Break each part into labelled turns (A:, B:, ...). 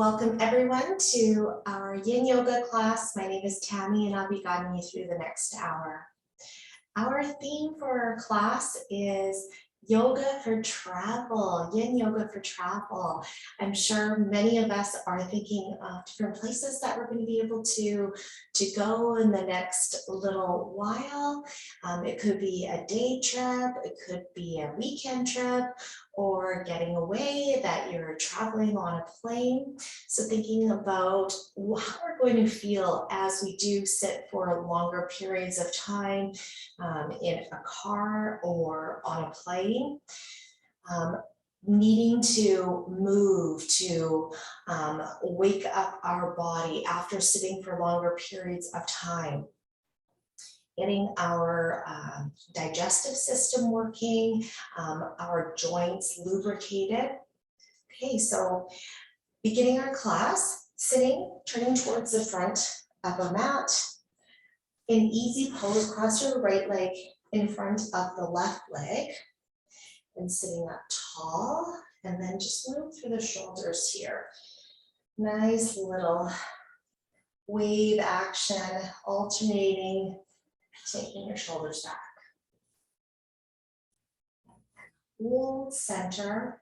A: Welcome everyone to our Yin Yoga class. My name is Tammy and I'll be guiding you through the next hour. Our theme for our class is yoga for travel, Yin Yoga for travel. I'm sure many of us are thinking of different places that we're going to be able to go in the next little while. It could be a day trip, it could be a weekend trip, or getting away that you're traveling on a plane. So thinking about how we're going to feel as we do sit for longer periods of time in a car or on a plane. Needing to move, to wake up our body after sitting for longer periods of time. Getting our digestive system working, our joints lubricated. Okay, so beginning our class, sitting, turning towards the front of a mat. In easy pose, cross your right leg in front of the left leg. And sitting up tall, and then just move through the shoulders here. Nice little wave action, alternating, taking your shoulders back. Hold center.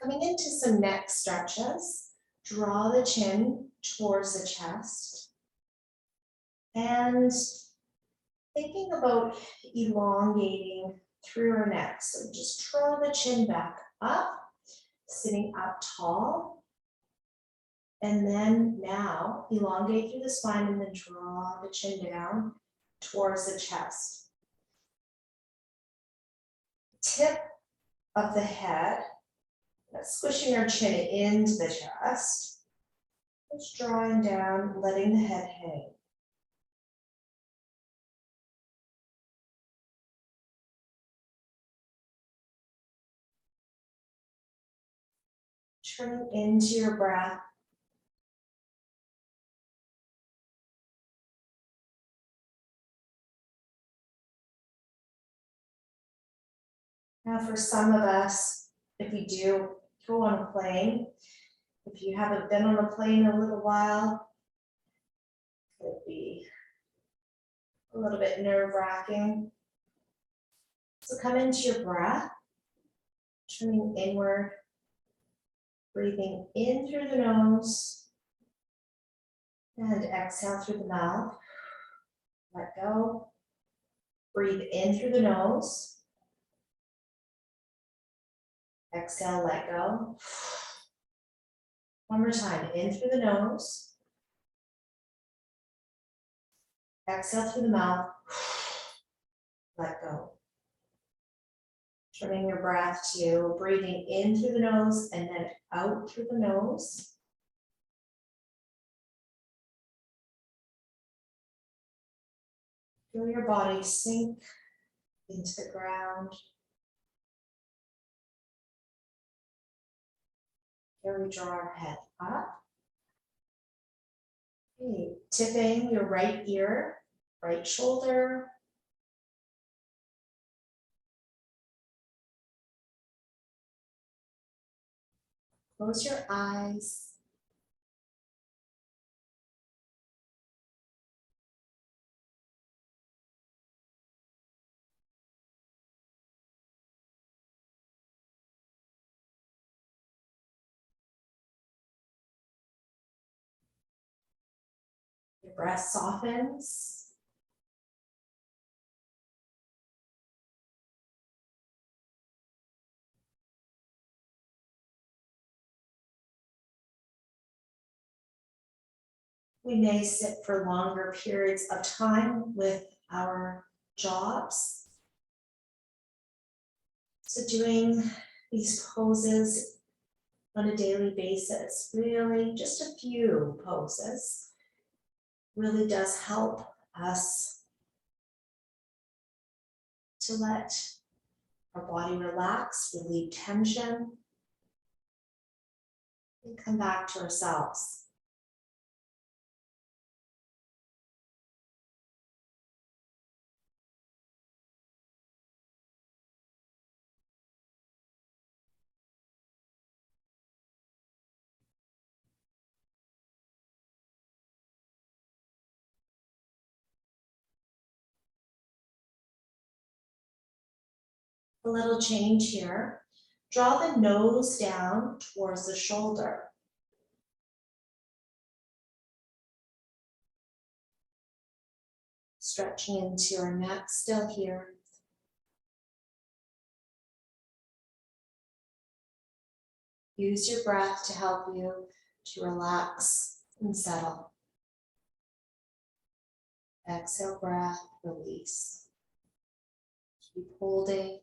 A: Coming into some neck stretches, draw the chin towards the chest. And thinking about elongating through our neck. So just draw the chin back up, sitting up tall. And then now elongate through the spine and then draw the chin down towards the chest. Tip of the head, squishing our chin into the chest. Just drawing down, letting the head hang. Turning into your breath. Now for some of us, if you do go on a plane, if you haven't been on a plane in a little while, it could be a little bit nerve-wracking. So come into your breath, turning inward, breathing in through the nose, and exhale through the mouth. Let go. Breathe in through the nose. Exhale, let go. One more time, in through the nose. Exhale through the mouth. Let go. Turning your breath to breathing in through the nose and then out through the nose. Feel your body sink into the ground. Here we draw our head up. Okay, tipping your right ear, right shoulder. Close your eyes. Your breath softens. We may sit for longer periods of time with our jobs. So doing these poses on a daily basis, really just a few poses, really does help us to let our body relax, relieve tension, and come back to ourselves. A little change here. Draw the nose down towards the shoulder. Stretching into your neck still here. Use your breath to help you to relax and settle. Exhale, breath, release. Keep holding.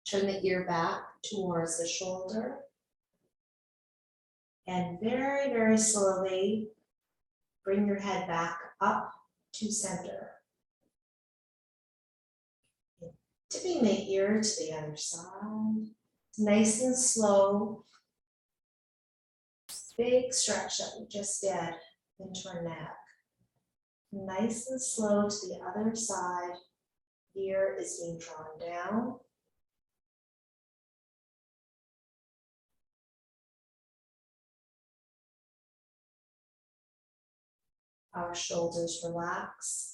A: Turn the ear back towards the shoulder. And very, very slowly, bring your head back up to center. Tipping the ear to the other side. Nice and slow. Big stretch that we just did into our neck. Nice and slow to the other side. Ear is being drawn down. Our shoulders relax.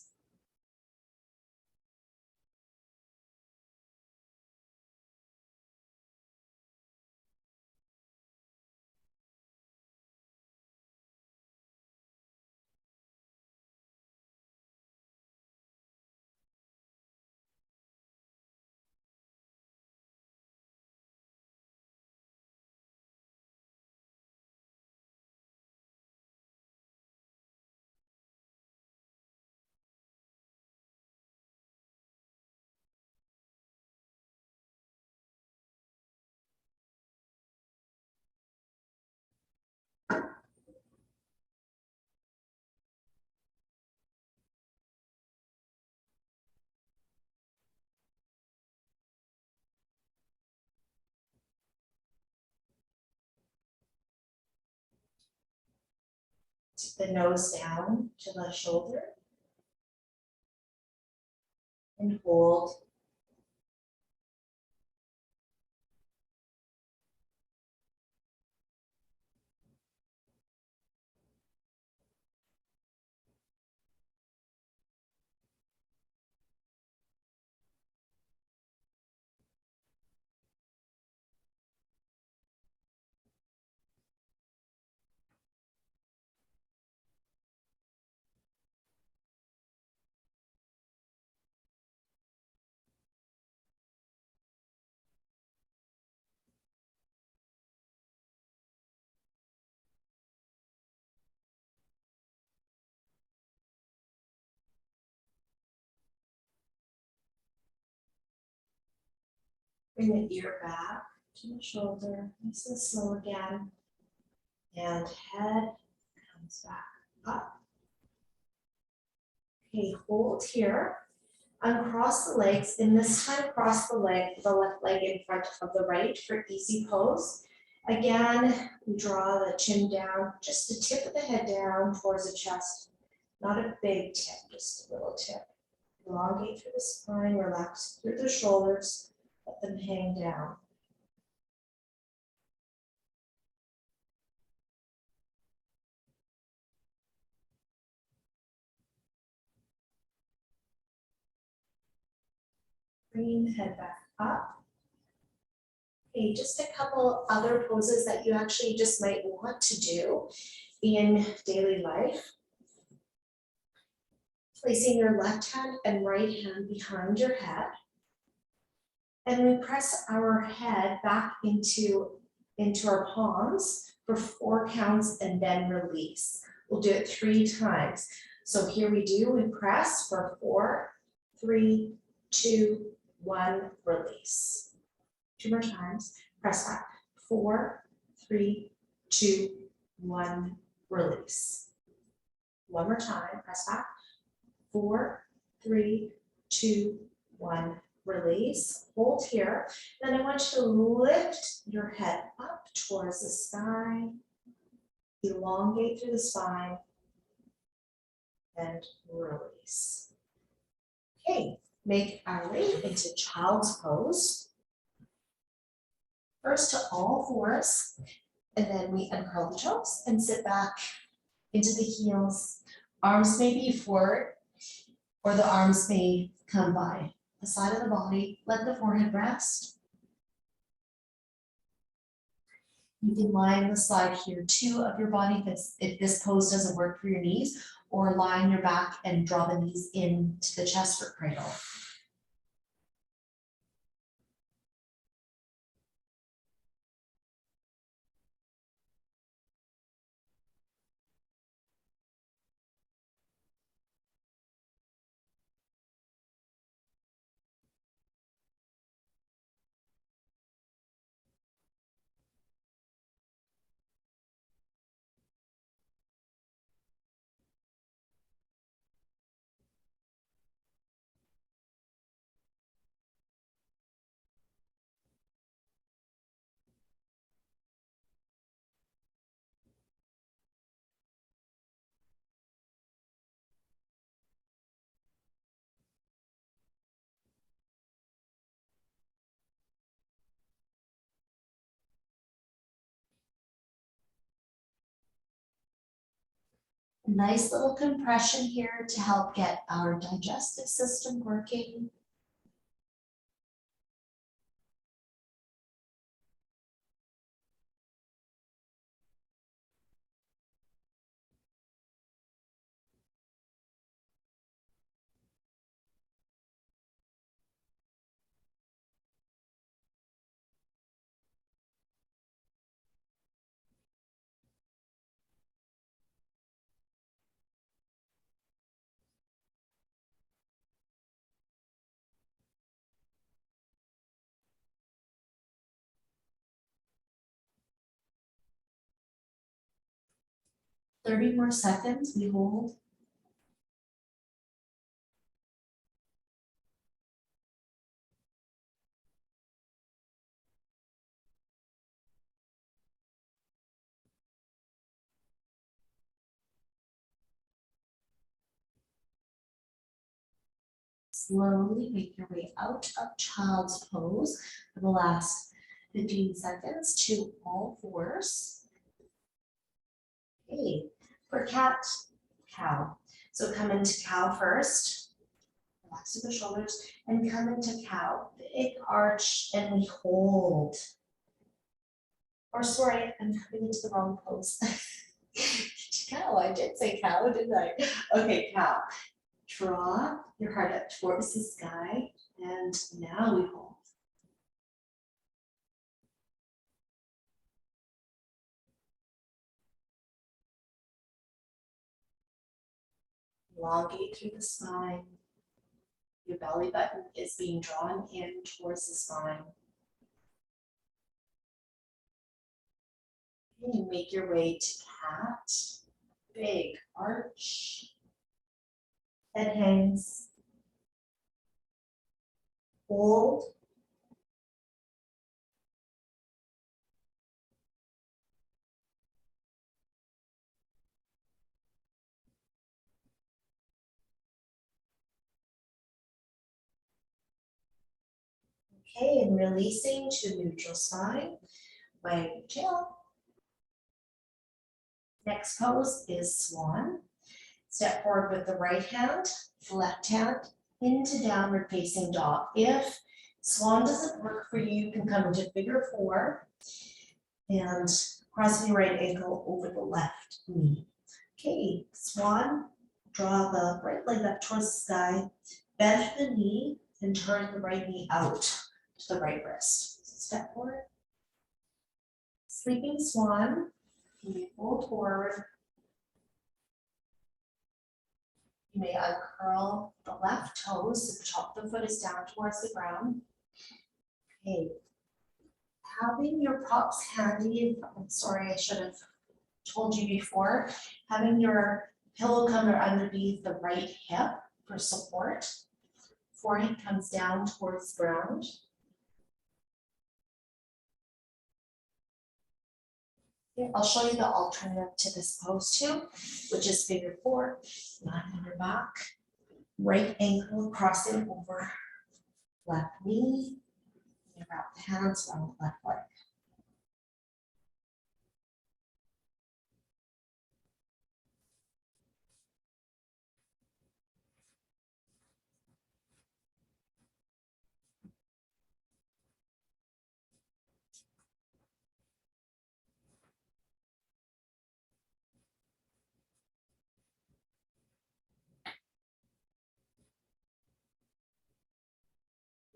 A: Tip the nose down to the shoulder. And hold. Bring the ear back to the shoulder, nice and slow again. And head comes back up. Okay, hold here. Uncross the legs, and this time cross the left leg in front of the right for easy pose. Again, we draw the chin down, just the tip of the head down towards the chest. Not a big tip, just a little tip. Elongate through the spine, relax through the shoulders, let them hang down. Bring the head back up. Okay, just a couple other poses that you actually just might want to do in daily life. Placing your left hand and right hand behind your head. And we press our head back into our palms for 4 counts and then release. We'll do it 3 times. So here we press for 4, 3, 2, 1, release. 2 more times, press back. 4, 3, 2, 1, release. 1 more time, press back. 4, 3, 2, 1, release. Hold here. Then I want you to lift your head up towards the sky. Elongate through the spine. and release. Okay, make our way into child's pose. First to all fours, and then we uncurl the toes and sit back into the heels. Arms may be forward, or the arms may come by the side of the body. Let the forehead rest. You can lie on the side here too of your body if this pose doesn't work for your knees, or lie on your back and draw the knees into the chest for cradle. Nice little compression here to help get our digestive system working. Thirty more seconds, we hold. Slowly make your way out of child's pose for the last 15 seconds to all fours. Okay, for cat, cow. So come into cow first, relax the shoulders, and come into cow. Big arch, and we hold. Or sorry, I'm coming into the wrong pose. Cow, I did say cow, didn't I? Okay, cow. Draw your heart up towards the sky, and now we hold. Elongate through the spine. Your belly button is being drawn in towards the spine. And make your way to cat. Big arch. Head hangs. Hold. Okay, and releasing to neutral spine. Wag your tail. Next pose is swan. Step forward with the right hand, left hand into downward facing dog. If swan doesn't work for you, you can come into figure four and crossing your right ankle over the left knee. Okay, swan, draw the right leg up towards the sky, bend the knee and turn the right knee out to the right wrist. Step forward. Sleeping swan, you fold forward. You may uncurl the left toes so the top of the foot is down towards the ground. Okay. Having your props handy, I'm sorry, I should have told you before, having your pillow cover underneath the right hip for support. Forehead comes down towards the ground. Okay, I'll show you the alternative to this pose too, which is figure 4, lying on your back, right ankle crossing over left knee, and wrap the hands around the left leg.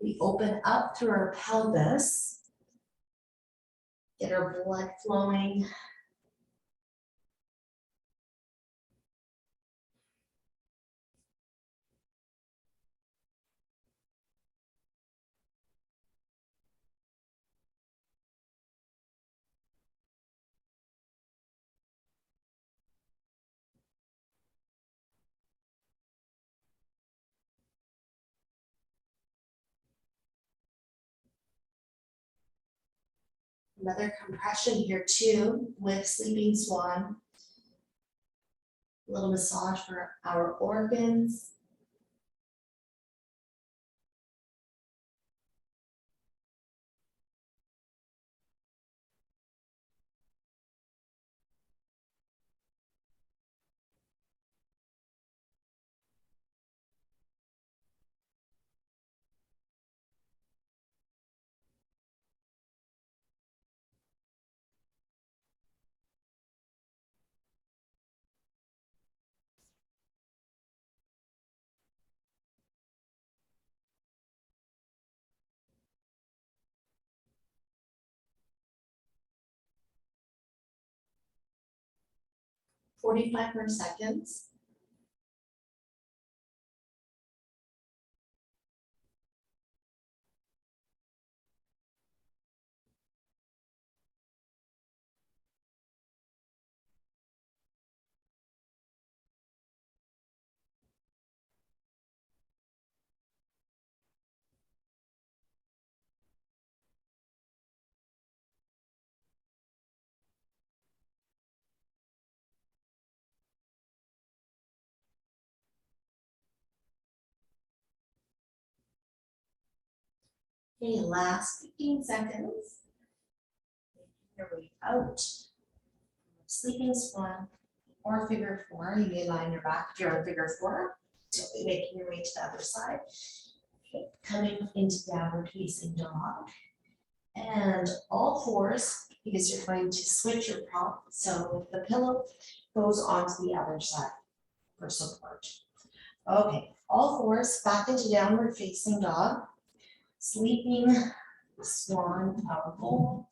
A: We open up through our pelvis, get our blood flowing. Another compression here too with sleeping swan. A little massage for our organs. Forty-five more seconds. Okay, last 15 seconds. Your way out. Sleeping swan or figure 4. You may lie on your back if you're on figure 4. So making your way to the other side. Okay, coming into downward facing dog. And all fours, because you're going to switch your prop. So the pillow goes onto the other side for support. Okay, all fours back into downward facing dog. Sleeping swan, powerful.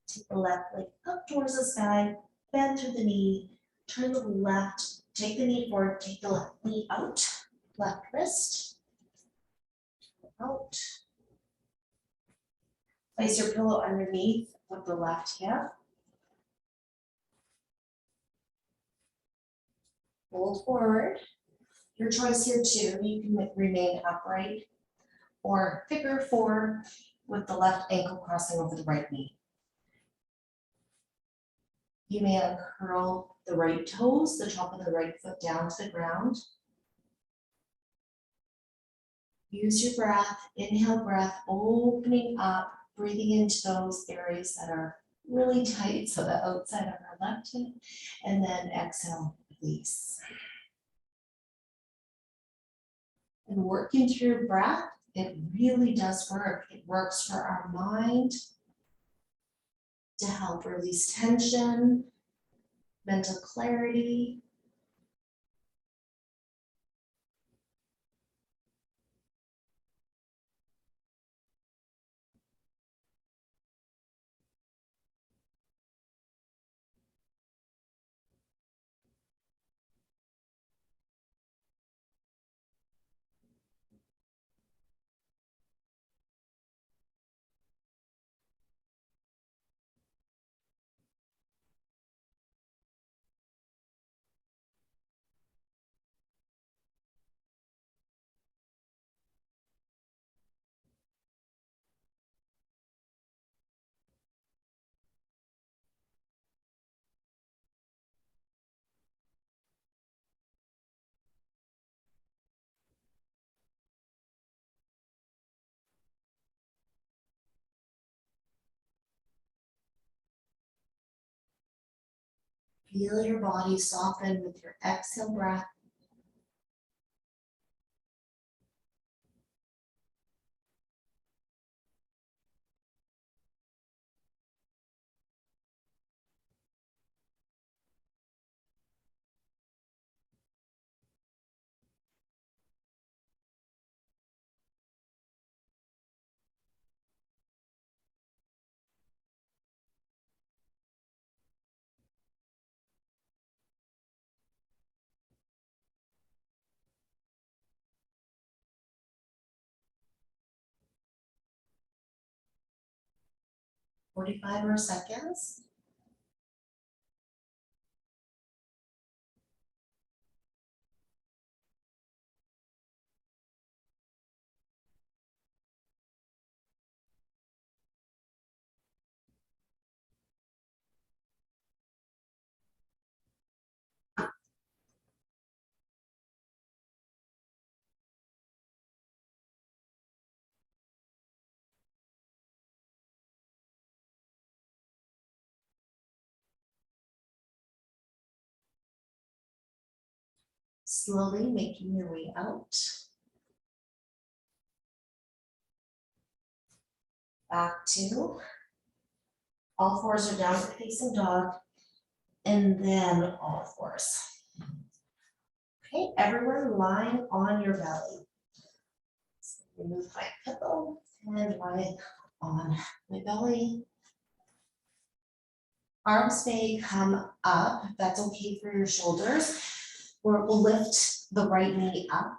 A: Take the left leg up towards the sky, bend through the knee, turn the left, take the knee forward, take the left knee out, left wrist, out. Place your pillow underneath of the left hip. Fold forward. Your choice here too, you can remain upright or figure 4 with the left ankle crossing over the right knee. You may uncurl the right toes, the top of the right foot down to the ground. Use your breath, inhale breath, opening up, breathing into those areas that are really tight, so the outside of our left hip, and then exhale, release. And working through breath, it really does work. It works for our mind to help release tension, mental clarity. Feel your body soften with your exhale breath. Forty-five more seconds. Slowly making your way out. Back to all fours or downward facing dog, and then all fours. Okay, everyone lying on your belly. So remove my pillow and lie on my belly. Arms may come up, if that's okay for your shoulders, or we'll lift the right knee up.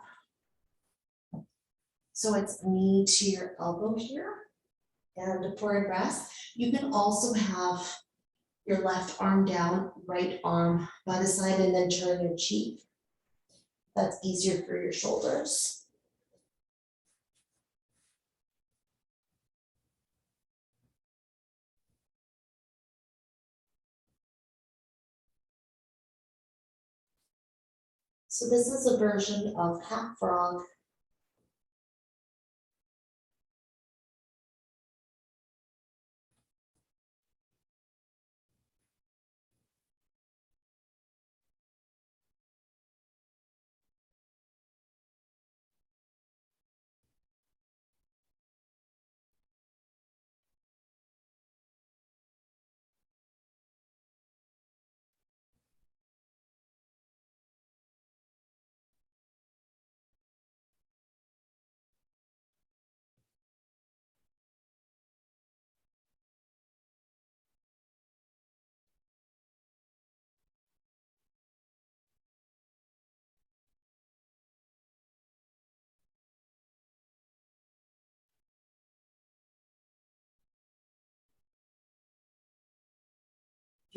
A: So it's knee to your elbow here. And for a rest, you can also have your left arm down, right arm by the side, and then turn your cheek. That's easier for your shoulders. So this is a version of half frog.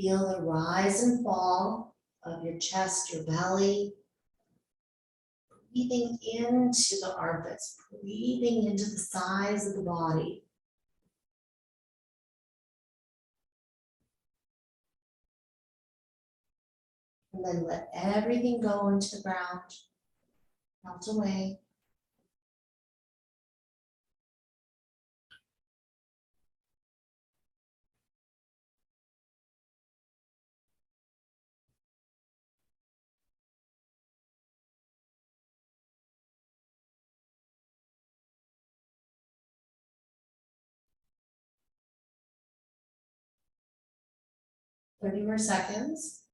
A: Feel the rise and fall of your chest, your belly. Breathing into the armpits, breathing into the sides of the body. And then let everything go into the ground, melt away. Thirty more seconds.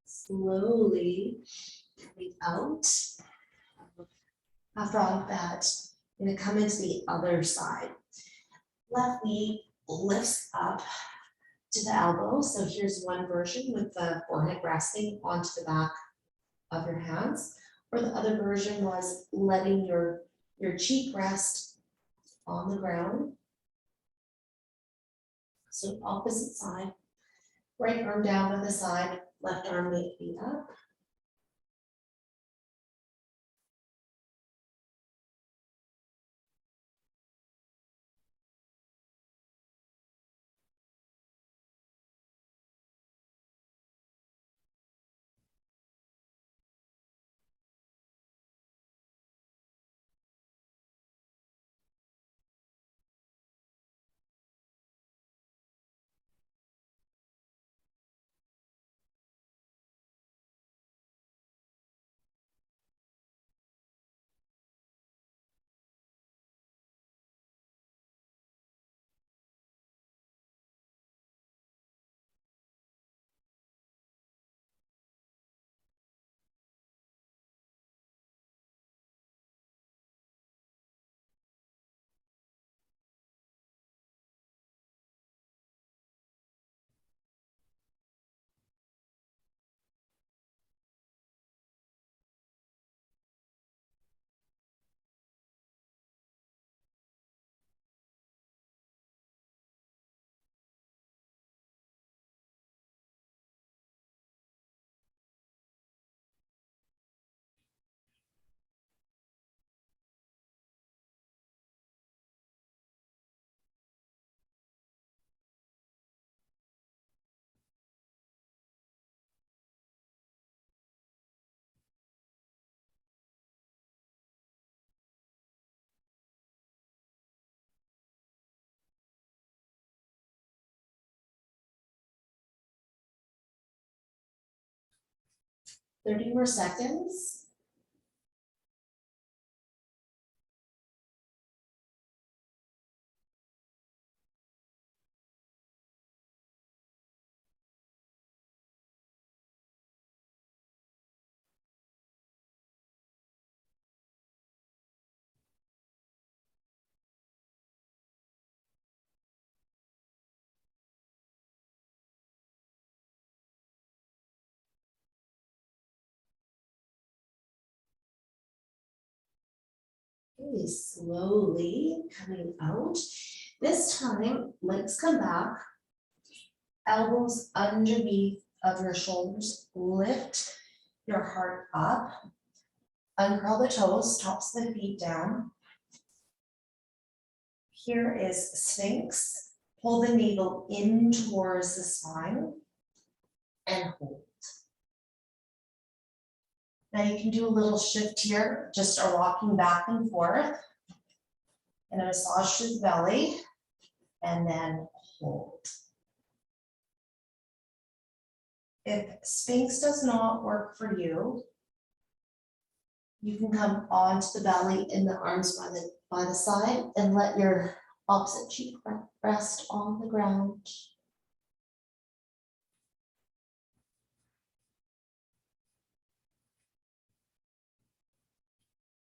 A: Slowly breathe out. After all of that, I'm going to come into the other side. Left knee lifts up to the elbow. So here's one version with the forehead resting onto the back of your hands. Or the other version was letting your cheek rest on the ground. So opposite side, right arm down by the side, left arm may be up. 30 more seconds. Really slowly coming out. This time, legs come back, elbows underneath of your shoulders, lift your heart up, uncurl the toes, tops of the feet down. Here is Sphinx. Pull the navel in towards the spine and hold. Now you can do a little shift here, just a rocking back and forth, and a massage through the belly, and then hold. If Sphinx does not work for you, you can come onto the belly and the arms by the side and let your opposite cheek rest on the ground.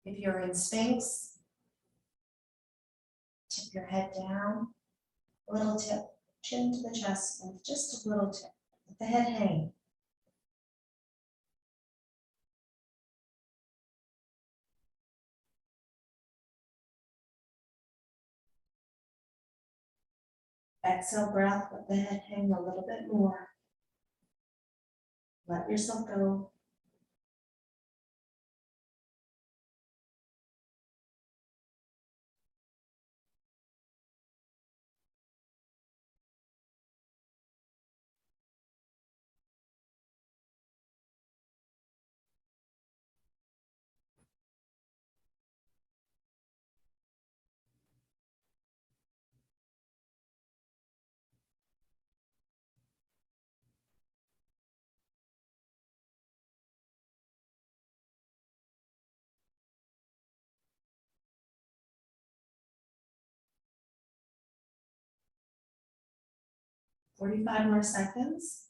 A: If you're in Sphinx, tip your head down, a little tip, chin to the chest, and just a little tip. Let the head hang. Exhale breath, let the head hang a little bit more. Let yourself go. Forty-five more seconds.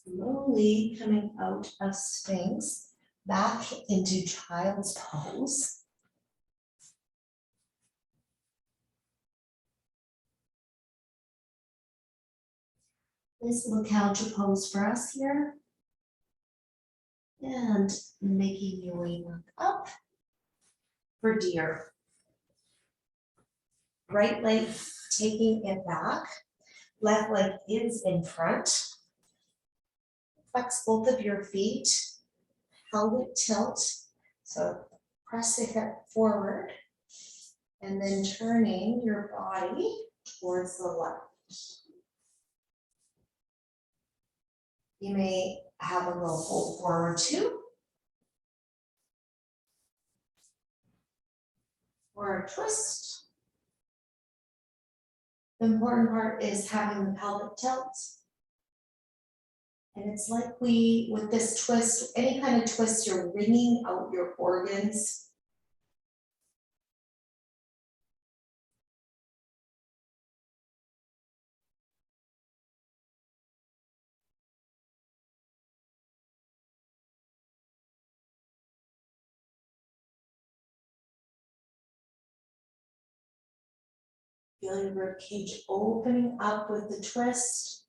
A: Slowly coming out of Sphinx, back into child's pose. This little counter pose for us here. And making your way back up for deer. Right leg taking it back. Left leg is in front. Flex both of your feet. Pelvic tilt. So press the hip forward. And then turning your body towards the left. You may have a little fold forward too. Or a twist. The important part is having the pelvic tilt. And it's like with this twist, any kind of twist, you're wringing out your organs. Feel your rib cage opening up with the twist.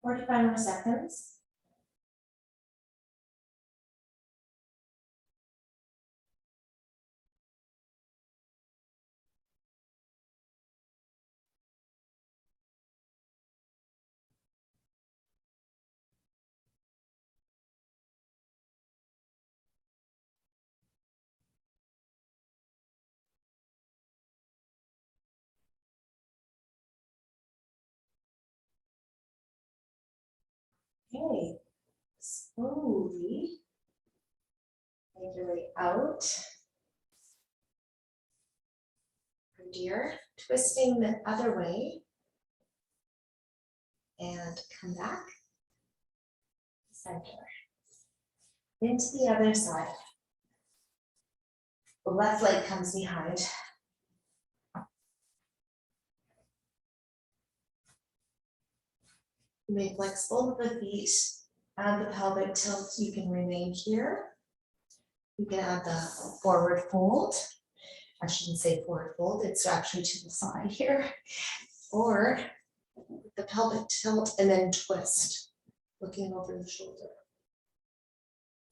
A: 45 more seconds. Okay, slowly make your way out. From deer, twisting the other way. And come back. Center. Into the other side. The left leg comes behind. You may flex both of the feet, add the pelvic tilt. You can remain here. You can add the forward fold. I shouldn't say forward fold, it's actually to the side here. Or the pelvic tilt and then twist, looking over the shoulder.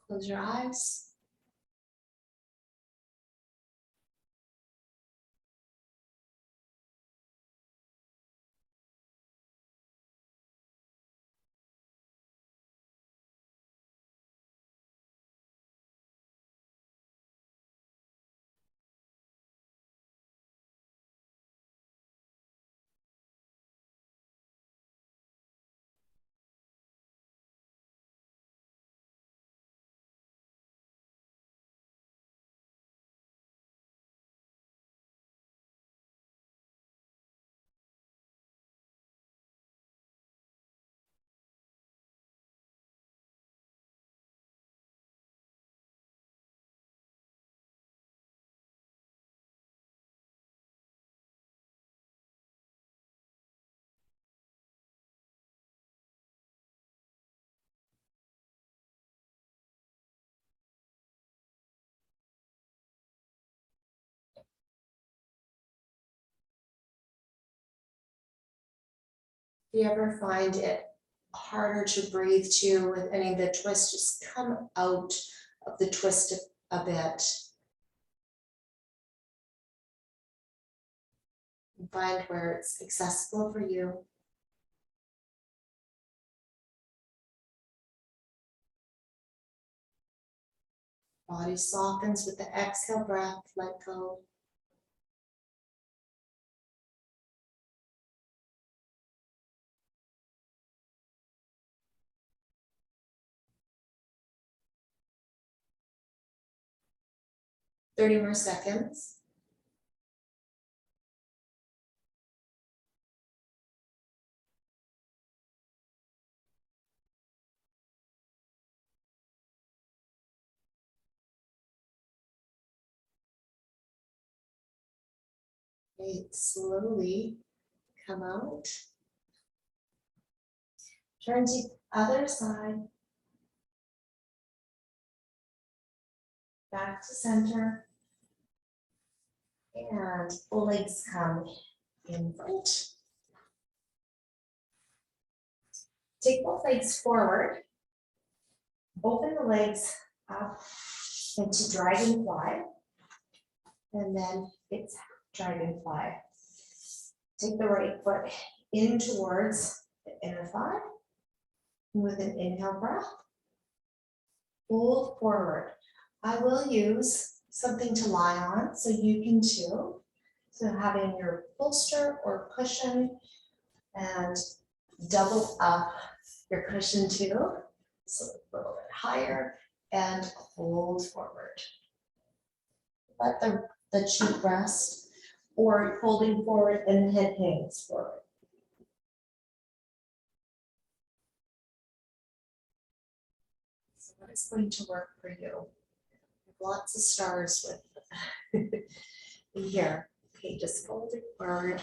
A: Close your eyes. Do you ever find it harder to breathe too with any of the twists? Just come out of the twist a bit. And find where it's accessible for you. Body softens with the exhale breath, let go. Thirty more seconds. Okay, slowly come out. Turn to the other side. Back to center. And legs come in front. Take both legs forward. Open the legs up into dragonfly. And then it's dragonfly. Take the right foot in towards the inner thigh. With an inhale breath. Fold forward. I will use something to lie on, so you can too. So having your bolster or cushion and double up your cushion too. So a little bit higher and hold forward. Let the cheek rest or folding forward and the head hangs forward. So what is going to work for you? Lots of stars with here. Okay, just fold it forward.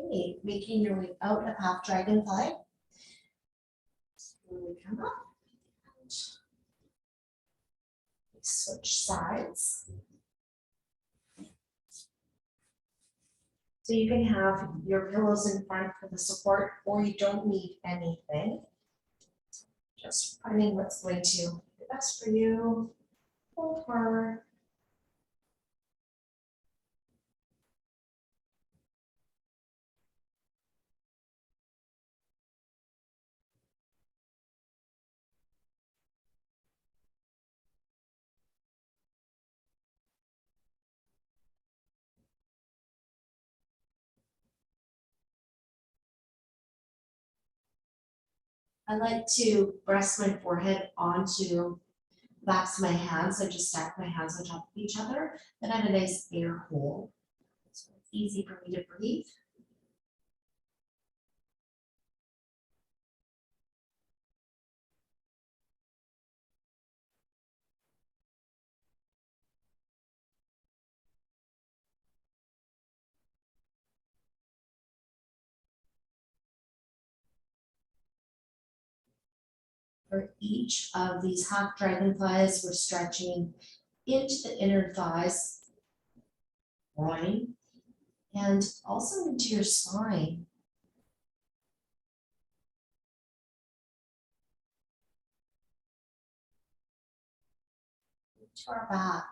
A: Okay, making your way out of half dragonfly. Slowly come up. Switch sides. So you can have your pillows in front for the support, or you don't need anything. Just finding what's going to be best for you. Hold forward. I like to rest my forehead onto backs of my hands. I just stack my hands on top of each other. Then I have a nice air hole. So it's easy for me to breathe. For each of these half dragonflies, we're stretching into the inner thighs, groin, and also into your spine. To our back.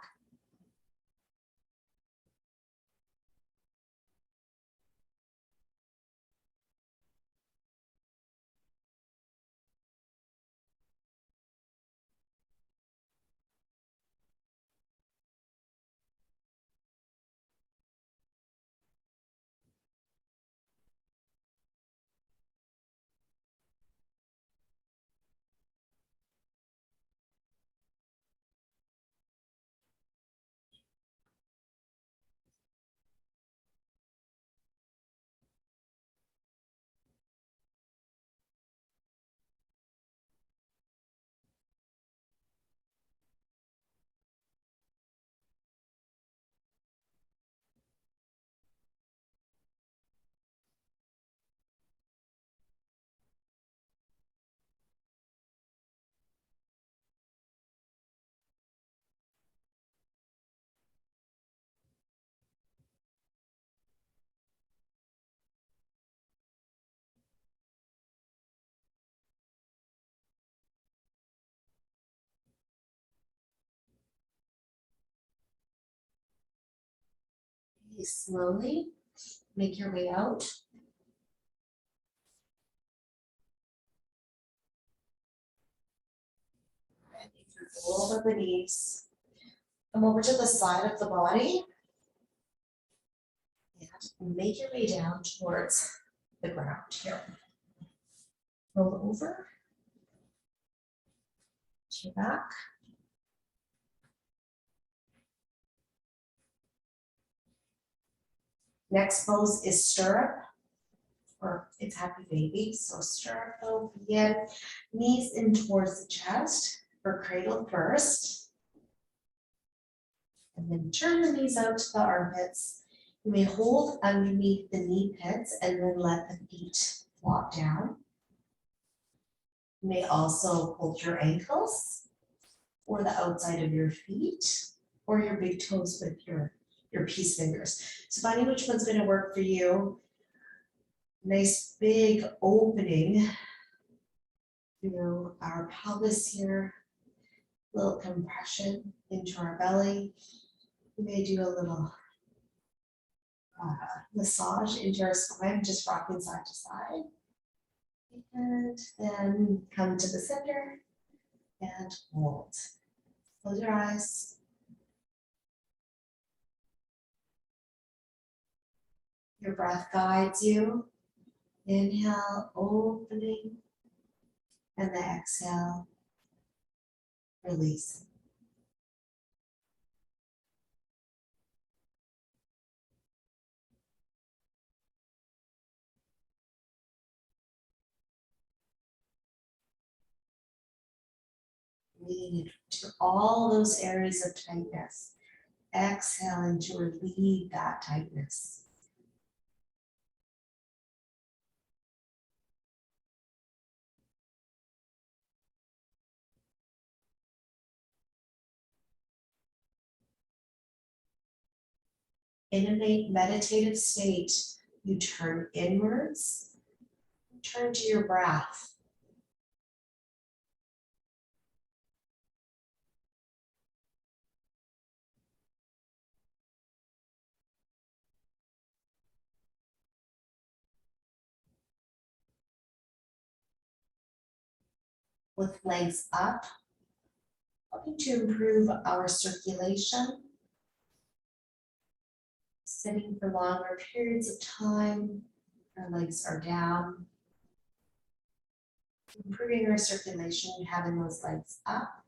A: Okay, slowly make your way out. And if you roll over the knees, come over to the side of the body and make your way down towards the ground here. Roll over to your back. Next pose is stirrup, or it's happy baby. So stirrup though, begin, knees in towards the chest, or cradle first. And then turn the knees out to the armpits. You may hold underneath the knee pits and then let the feet flop down. You may also hold your ankles or the outside of your feet or your big toes with your peace fingers. So finding which one's going to work for you. Nice big opening through our pelvis here. Little compression into our belly. You may do a little massage into our spine, just rocking side to side. And then come to the center and hold. Close your eyes. Your breath guides you. Inhale, opening, and the exhale, release. Lean into all those areas of tightness. Exhaling to relieve that tightness. In a meditative state, you turn inwards, turn to your breath. With legs up, helping to improve our circulation. Sitting for longer periods of time, our legs are down. Improving our circulation, having those legs up.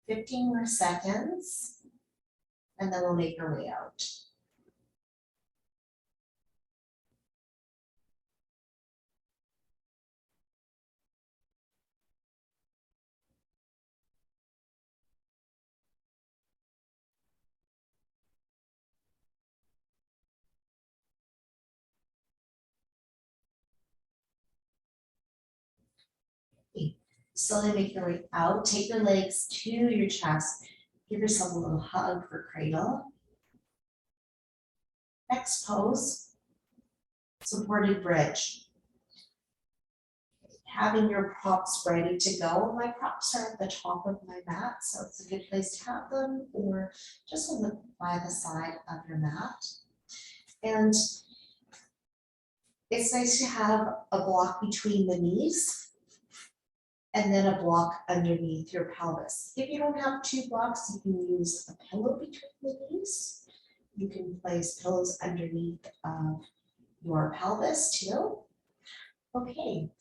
A: Fifteen more seconds, and then we'll make our way out. Slowly make your way out. Take your legs to your chest. Give yourself a little hug for cradle. Next pose, supported bridge. Having your props ready to go. My props are at the top of my mat, so it's a good place to have them, or just on the by the side of your mat. And it's nice to have a block between the knees and then a block underneath your pelvis. If you don't have two blocks, you can use a pillow between the knees. You can place pillows underneath your pelvis too. Okay,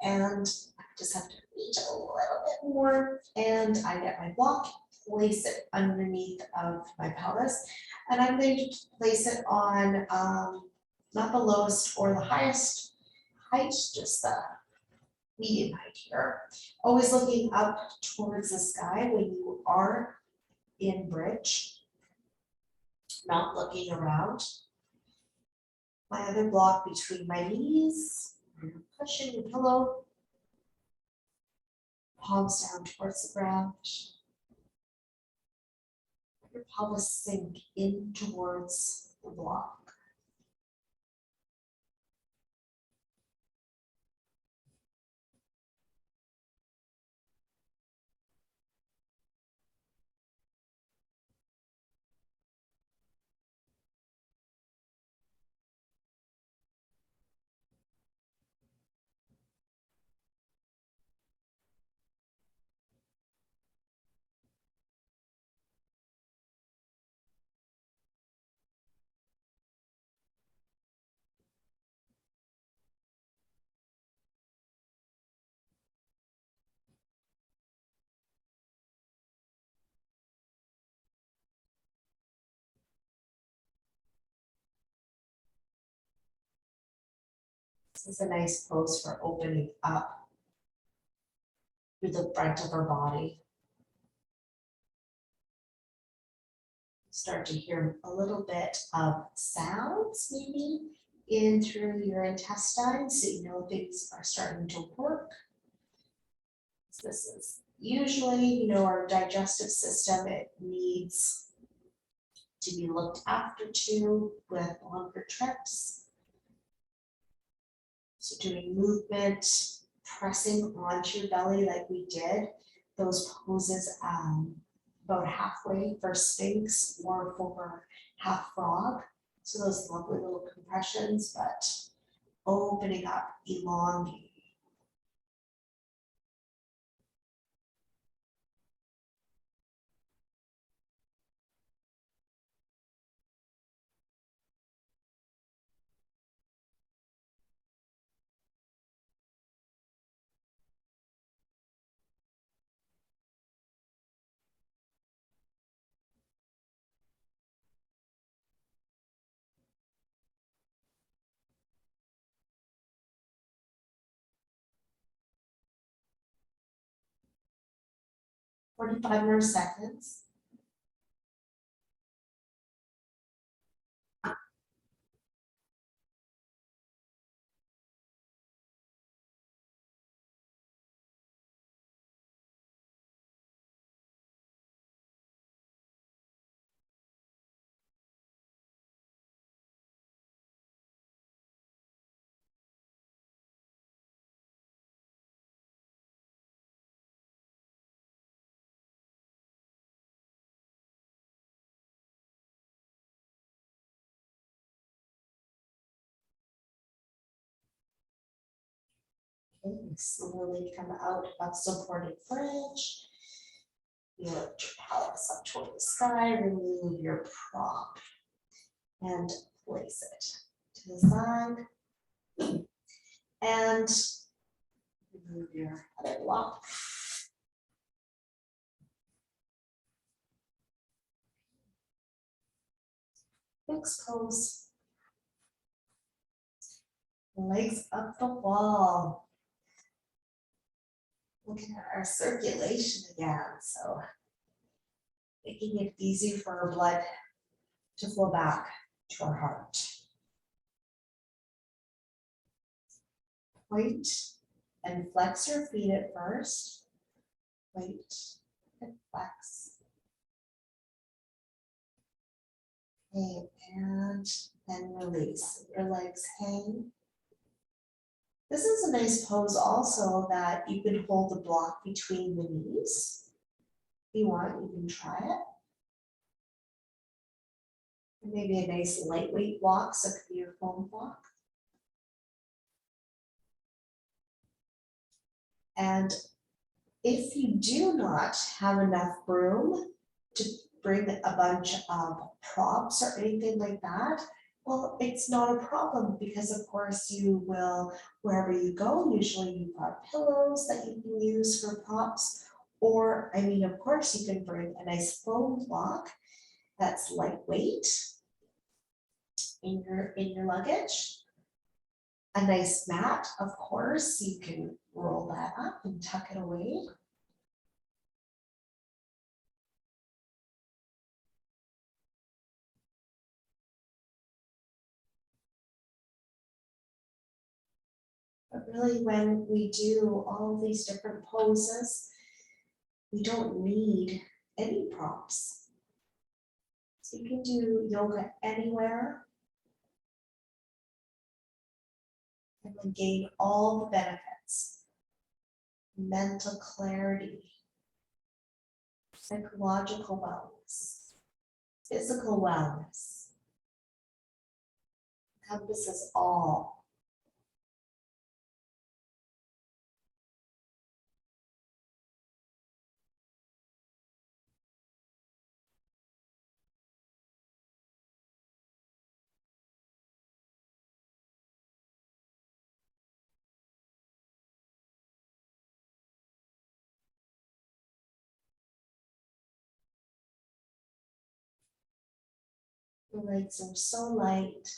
A: and I just have to reach a little bit more, and I get my block, place it underneath of my pelvis, and I'm going to place it on not the lowest or the highest height, just the medium height here. Always looking up towards the sky when you are in bridge, not looking around. My other block between my knees, pushing your pillow, palms down towards the ground. Your pelvis sink in towards the block. This is a nice pose for opening up through the front of our body. Start to hear a little bit of sounds, maybe in through your intestines so you know things are starting to work. This is usually, you know, our digestive system, it needs to be looked after too with longer trips. So doing movement, pressing onto your belly like we did, those poses about halfway for Sphinx or for half frog. So those lovely little compressions, but opening up, elongating. Forty-five more seconds. Okay, slowly come out of supported bridge. You lift your pelvis up toward the sky, remove your prop and place it to the side. And remove your other block. Fixed pose. Legs up the wall. Looking at our circulation again. So making it easy for our blood to flow back to our heart. Point and flex your feet at first. Point and flex. Okay, and then release. Your legs hang. This is a nice pose also that you can hold the block between the knees. If you want, you can try it. And maybe a nice lightweight block, so it could be your foam block. And if you do not have enough room to bring a bunch of props or anything like that, well, it's not a problem because of course you will, wherever you go, usually you've got pillows that you can use for props, or I mean, of course you can bring a nice foam block that's lightweight in your luggage. A nice mat, of course, you can roll that up and tuck it away. But really, when we do all of these different poses, we don't need any props. So you can do yoga anywhere and then gain all the benefits. Mental clarity, psychological wellness, physical wellness. Encompasses all. The legs are so light.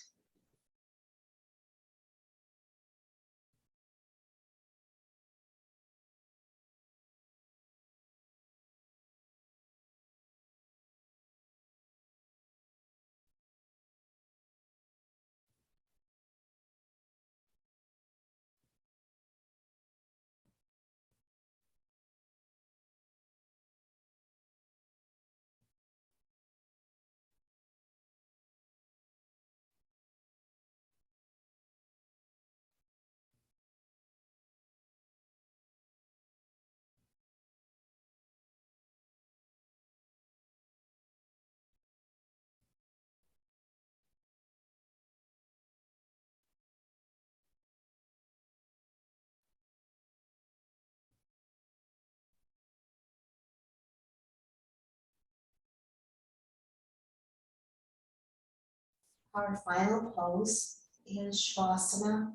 A: Our final pose is Shavasana.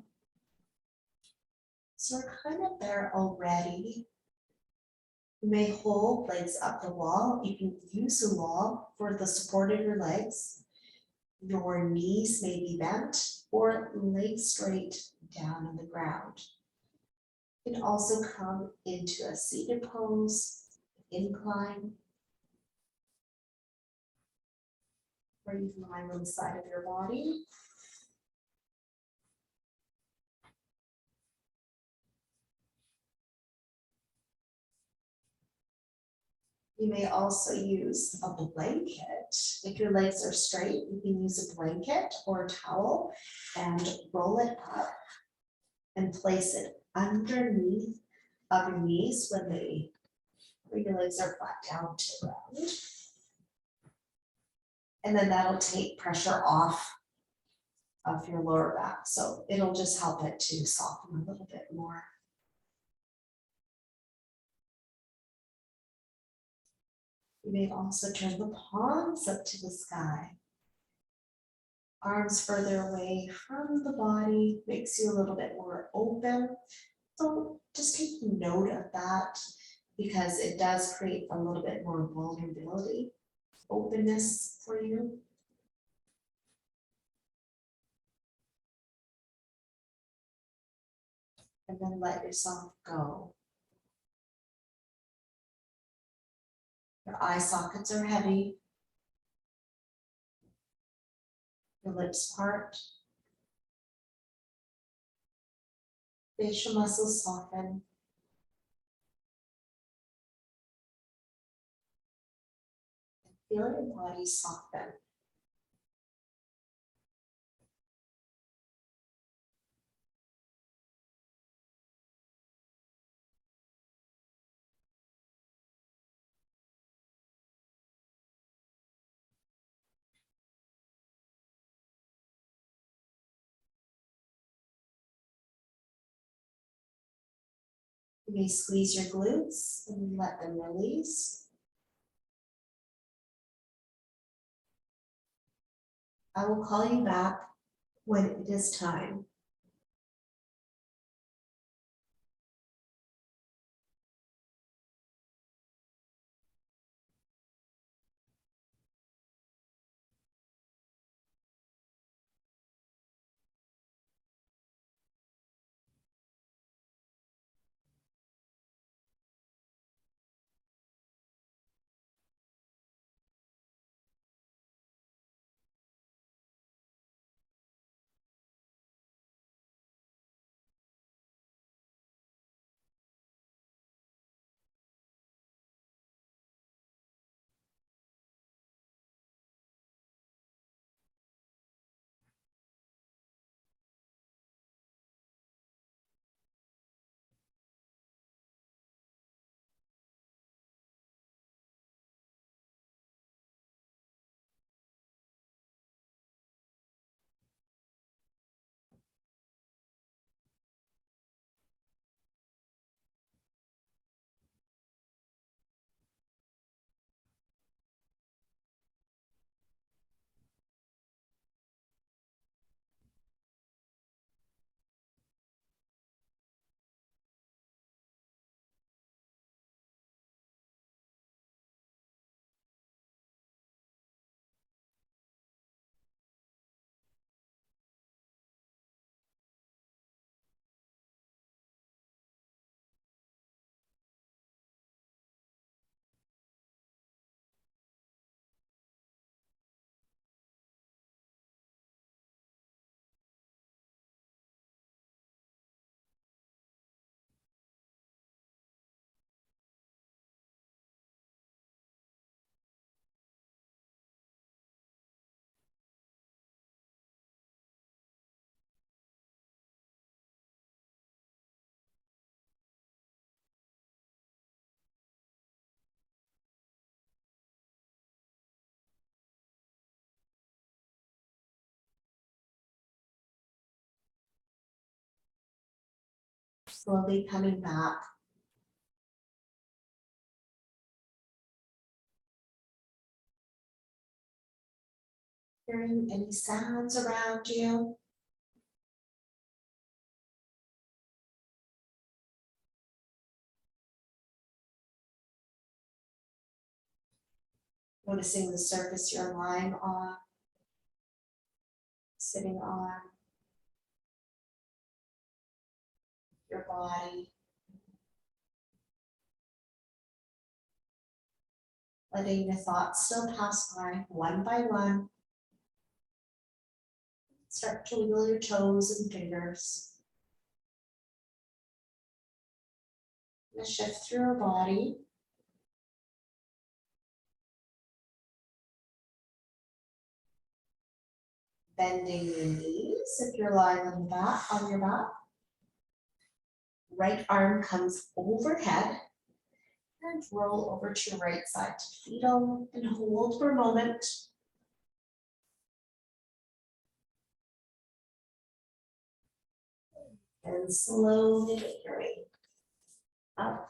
A: So we're kind of there already. You may hold legs up the wall. You can use the wall for the support of your legs. Your knees may be bent or legs straight down on the ground. You can also come into a seated pose, incline, where you can lie on the side of your body. You may also use a blanket. If your legs are straight, you can use a blanket or a towel and roll it up and place it underneath of your knees when your legs are flat down to the ground. And then that'll take pressure off of your lower back. So it'll just help it to soften a little bit more. You may also turn the palms up to the sky. Arms further away from the body makes you a little bit more open. So just take note of that because it does create a little bit more vulnerability, openness for you. And then let yourself go. Your eye sockets are heavy. Your lips part. Facial muscles soften. And feel your body soften. You may squeeze your glutes and let them release. I will call you back when it is time. Slowly coming back. Hearing any sounds around you. Noticing the surface you're lying on, sitting on, your body. Letting your thoughts still pass by one. Start to wiggle your toes and fingers. And shift through your body. Bending your knees if you're lying on your back. Right arm comes overhead and roll over to your right side to fetal and hold for a moment. And slowly make your way up.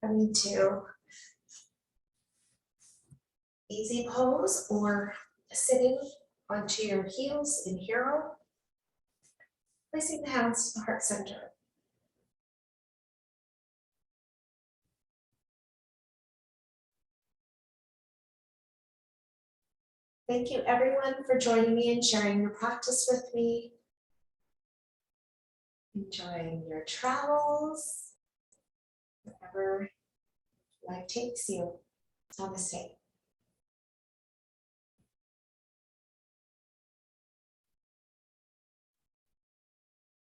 A: Coming to easy pose or sitting onto your heels in hero. Placing the hands to the heart center. Thank you everyone for joining me and sharing your practice with me. Enjoying your travels, wherever life takes you. Namaste.